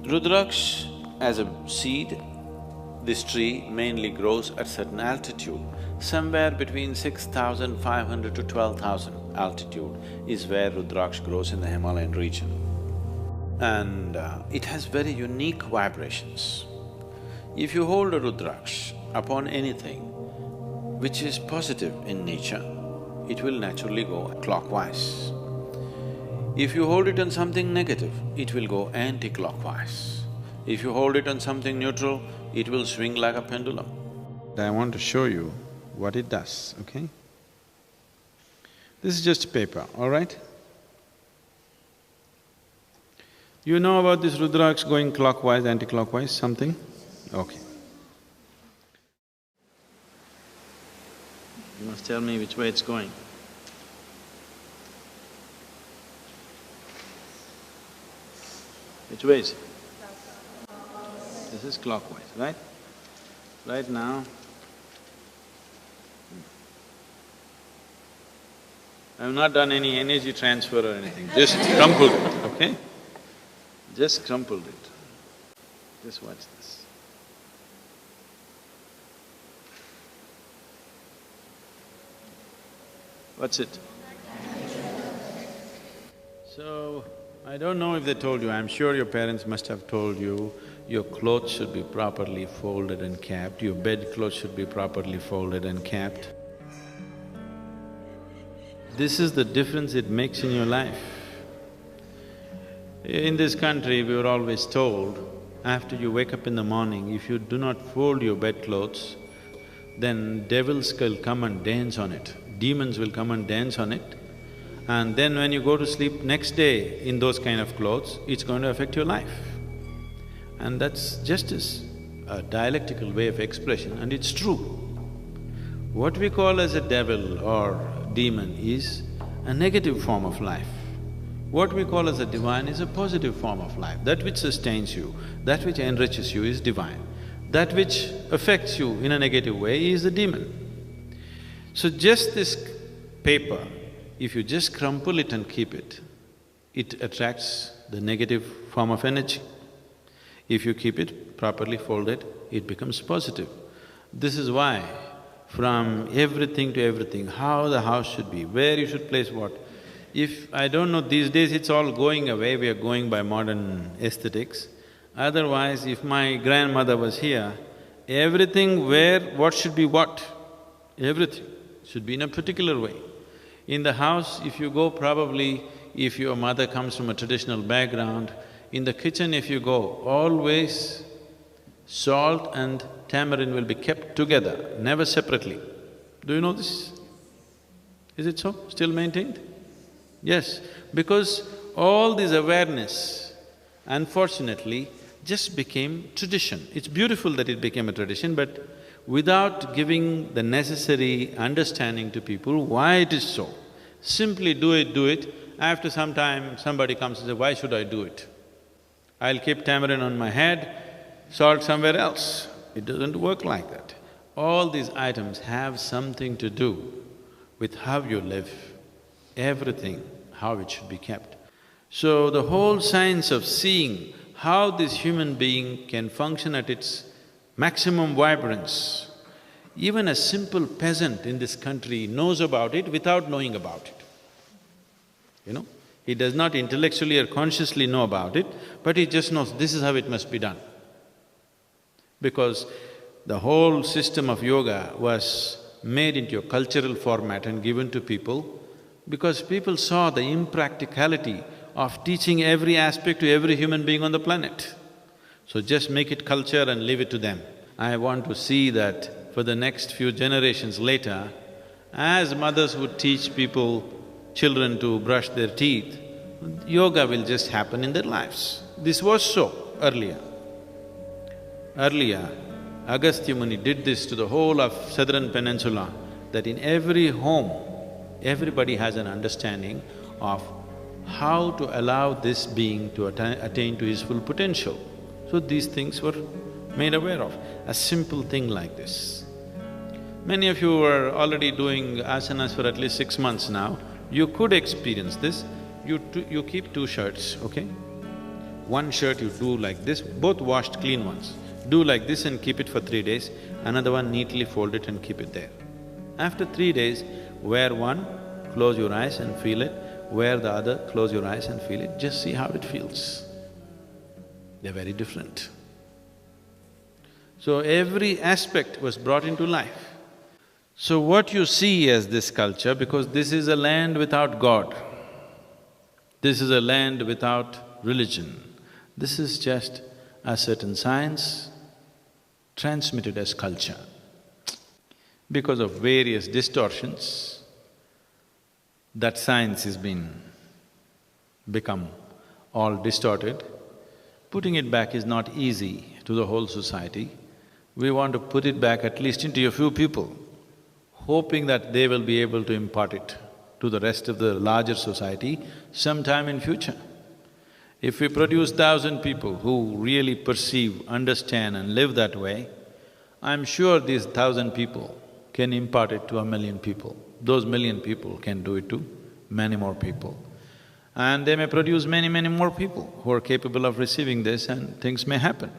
Rudraksh as a seed, this tree mainly grows at certain altitude. Somewhere between 6,500 to 12,000 altitude is where Rudraksh grows in the Himalayan region. And it has very unique vibrations. If you hold a Rudraksh upon anything which is positive in nature, it will naturally go clockwise. If you hold it on something negative, it will go anti-clockwise. If you hold it on something neutral, it will swing like a pendulum. I want to show you what it does, okay? This is just paper, all right? You know about this Rudraksh going clockwise, anti-clockwise, something? Okay. You must tell me which way it's going. Which way is it? This is clockwise, right? Right now, I've not done any energy transfer or anything, just crumpled it, okay? Just crumpled it. Just watch this. What's it? So, I don't know if they told you, I'm sure your parents must have told you, your clothes should be properly folded and kept, your bed clothes should be properly folded and kept. This is the difference it makes in your life. In this country, we were always told, after you wake up in the morning, if you do not fold your bedclothes, then devils will come and dance on it, demons will come and dance on it, and then when you go to sleep next day in those kind of clothes, it's going to affect your life. And that's just a dialectical way of expression, and it's true. What we call as a devil or demon is a negative form of life. What we call as a divine is a positive form of life. That which sustains you, that which enriches you is divine. That which affects you in a negative way is the demon. So just this paper, if you just crumple it and keep it, it attracts the negative form of energy. If you keep it properly folded, it becomes positive. This is why from everything to everything, how the house should be, where you should place what. If… I don't know, these days it's all going away, we are going by modern aesthetics. Otherwise, if my grandmother was here, everything where what should be what, everything should be in a particular way. In the house, if you go probably, if your mother comes from a traditional background, in the kitchen if you go, always salt and tamarind will be kept together, never separately. Do you know this? Is it so? Still maintained? Yes, because all this awareness, unfortunately, just became tradition. It's beautiful that it became a tradition, but without giving the necessary understanding to people why it is so. Simply do it, after some time somebody comes and says, why should I do it? I'll keep tamarind on my head, salt somewhere else. It doesn't work like that. All these items have something to do with how you live, everything, how it should be kept. So the whole science of seeing how this human being can function at its maximum vibrance, even a simple peasant in this country knows about it without knowing about it, you know? He does not intellectually or consciously know about it, but he just knows this is how it must be done. Because the whole system of yoga was made into a cultural format and given to people because people saw the impracticality of teaching every aspect to every human being on the planet. So just make it culture and leave it to them. I want to see that for the next few generations later, as mothers would teach people, children to brush their teeth, yoga will just happen in their lives. This was so earlier. Earlier, Agastya Muni did this to the whole of southern peninsula, that in every home, everybody has an understanding of how to allow this being to attain to his full potential. So these things were made aware of, a simple thing like this. Many of you are already doing asanas for at least 6 months now, you could experience this. You keep 2 shirts, okay? one shirt you do like this, both washed clean ones. Do like this and keep it for 3 days, another one neatly fold it and keep it there. After 3 days, wear one, close your eyes and feel it, wear the other, close your eyes and feel it, just see how it feels. They're very different. So every aspect was brought into life. So what you see as this culture, because this is a land without God, this is a land without religion, this is just a certain science transmitted as culture. Because of various distortions, that science has become all distorted. Putting it back is not easy to the whole society. We want to put it back at least into a few people, hoping that they will be able to impart it to the rest of the larger society sometime in future. If we produce 1,000 people who really perceive, understand and live that way, I'm sure these 1,000 people can impart it to 1,000,000 people. Those 1,000,000 people can do it to many more people. And they may produce many, many more people who are capable of receiving this and things may happen.